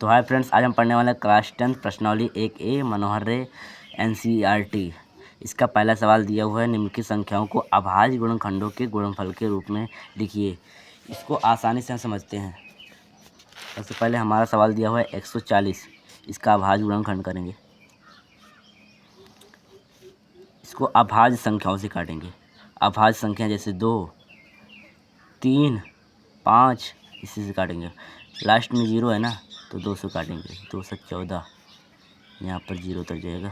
तो hi friends, आज हम पढ़ने वाले हैं क्लास 10 प्रश्नावली 1A मनोहर रे NCERT। इसका पहला सवाल दिया हुआ है, निम्नलिखित संख्याओं को अभाज्य गुणनखंडों के गुणनफल के रूप में लिखिए। इसको आसानी से हम समझते हैं। सबसे पहले हमारा सवाल दिया हुआ है 140, इसका अभाज्य गुणनखंड करेंगे। इसको अभाज्य संख्याओं से काटेंगे। अभाज्य संख्या जैसे 2, 3, 5 इसी से काटेंगे। लास्ट में 0 है ना, तो 2 से काटेंगे। 2 से 14, यहाँ पर 0 उतर जाएगा।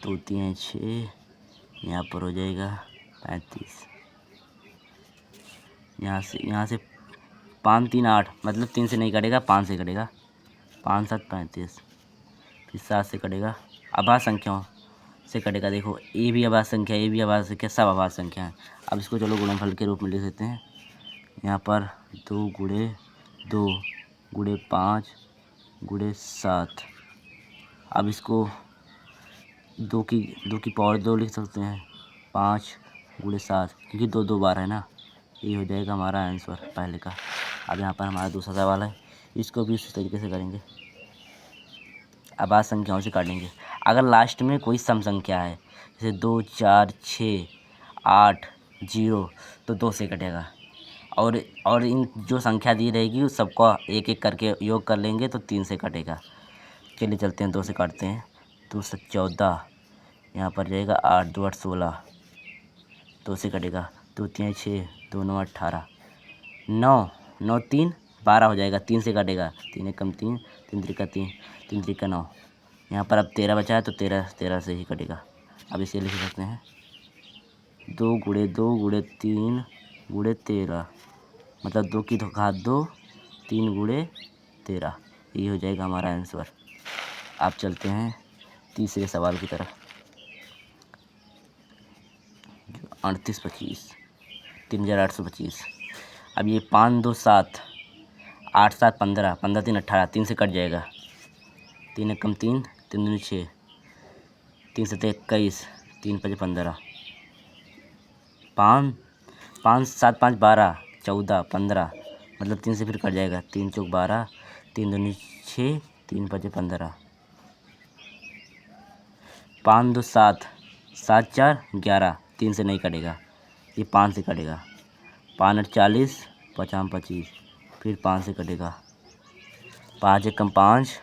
2 3 6, यहाँ पर हो जाएगा 35। यहाँ से 5 3 8, मतलब 3 से नहीं कटेगा, 5 से कटेगा। 5 7 35, फिर 7 से कटेगा। अभाज्य संख्याओं से कटेगा। देखो, ए भी अभाज्य संख्या, ए भी अभाज्य संख्या, सब अभाज्य संख्या है। अब इसको चलो गुणनफल के रूप में लिख देते हैं। यहाँ पर 2 गुणे 2 गुणे 5 गुणे 7। अब इसको 2 की पावर 2 लिख सकते हैं। 5 गुणे 7, क्योंकि 2 2 बार है ना, ये हो जाएगा हमारा आंसर पहले का। अब यहाँ पर हमारा दूसरा सवाल है, इसको भी उसी तरीके से करेंगे। अभाज्य संख्याओं से काटेंगे। अगर लास्ट में कोई सम संख्या है, जैसे 2 4 6 8 0, तो 2 से कटेगा। और इन जो संख्या दी रहेगी उस सबको एक एक करके योग कर लेंगे तो 3 से कटेगा। चलिए चलते हैं, 2 से काटते हैं। 2 से 14, यहाँ पर जाएगा 8 2 8 16, 2 से कटेगा। 2 3 6, 2 9 18, 9 9 3 12 हो जाएगा। 3 से कटेगा। 3 1 3, 3 3 3, 3 3 9। यहाँ पर अब 13 बचा है, तो 13 से ही कटेगा। अब इसे लिख सकते हैं 2 गुणे 2 गुणे 3 गुणे 13, मतलब 2 की घात 2, 3 गुणे 13। ये हो जाएगा हमारा आंसर। आप चलते हैं तीसरे सवाल की तरफ। 38 25, 3825। अब ये 5 2 7, 8 7 15, 15 3 18, 3 से कट जाएगा। 3 1 3, 3 2 6, 3 7 21, 3 5 15, 5 5 7 5 12 14 15, मतलब 3 से फिर कट जाएगा। 3 4 12, 3 2 6, 3 5 15, 5 2 7, 7 4 11, 3 से नहीं कटेगा, ये 5 से कटेगा। 5 8 40, 5 25, फिर 5 से कटेगा। 5 1 5,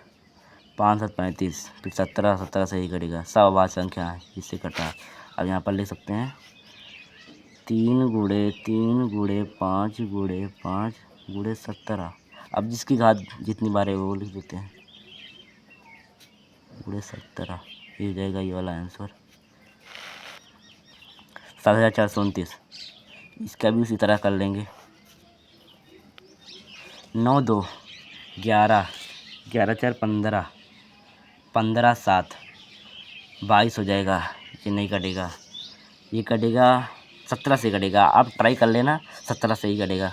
5 7 35, फिर 17 से ही कटेगा। सब अभाज्य संख्या है, इससे कटा। अब यहाँ पर लिख सकते हैं 3 गुणे 3 गुणे 5 गुणे 5 गुणे 17। अब जिसकी घात जितनी बार है वो लिख देते हैं, गुणे 17। ये हो जाएगा ये वाला आंसर 7429। इसका भी उसी तरह कर लेंगे। 9 2 11, 11 4 15, 15 7 22 हो जाएगा। ये नहीं कटेगा, ये कटेगा 17 से कटेगा। आप ट्राई कर लेना, 17 से ही कटेगा,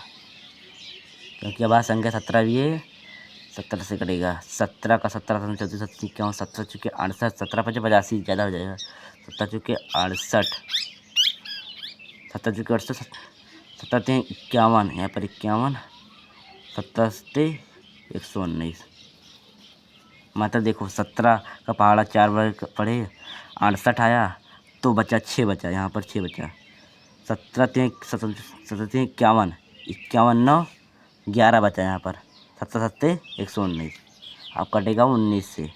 क्योंकि अभाज्य संख्या 17 भी है। 17 से कटेगा। 17 का 17 34 37 51, 17 चुके 68, 17 5 85, ज़्यादा हो जाएगा। 17 चुके 68, 17 चुके 68, 17 3 51, यहाँ पर 51, 17 से 119। मतलब देखो, 17 का पहाड़ा 4 बार पढ़े, 68 आया तो बचा 6 बचा, यहाँ पर 6 बचा। 17 3 51, 51 9 11 बचा, यहाँ पर 17 7 119। अब कटेगा 19 से।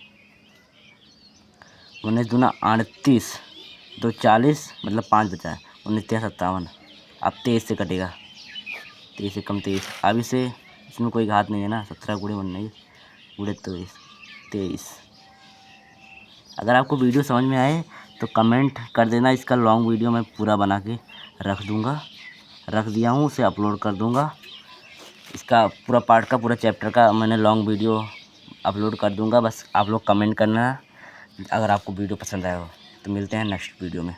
19 दूना 38, 2 40, मतलब 5 बचा है। 19 3 57। अब 23 से कटेगा। 23 से कम 23। अब इसे, इसमें कोई घात नहीं है ना। 17 गुणे 19 गुणे 23। अगर आपको वीडियो समझ में आए तो कमेंट कर देना। इसका लॉन्ग वीडियो मैं पूरा बना के रख दिया हूँ, उसे अपलोड कर दूँगा। इसका पूरा पार्ट का, पूरा चैप्टर का मैंने लॉन्ग वीडियो अपलोड कर दूँगा। बस आप लोग कमेंट करना अगर आपको वीडियो पसंद आया हो। तो मिलते हैं नेक्स्ट वीडियो में।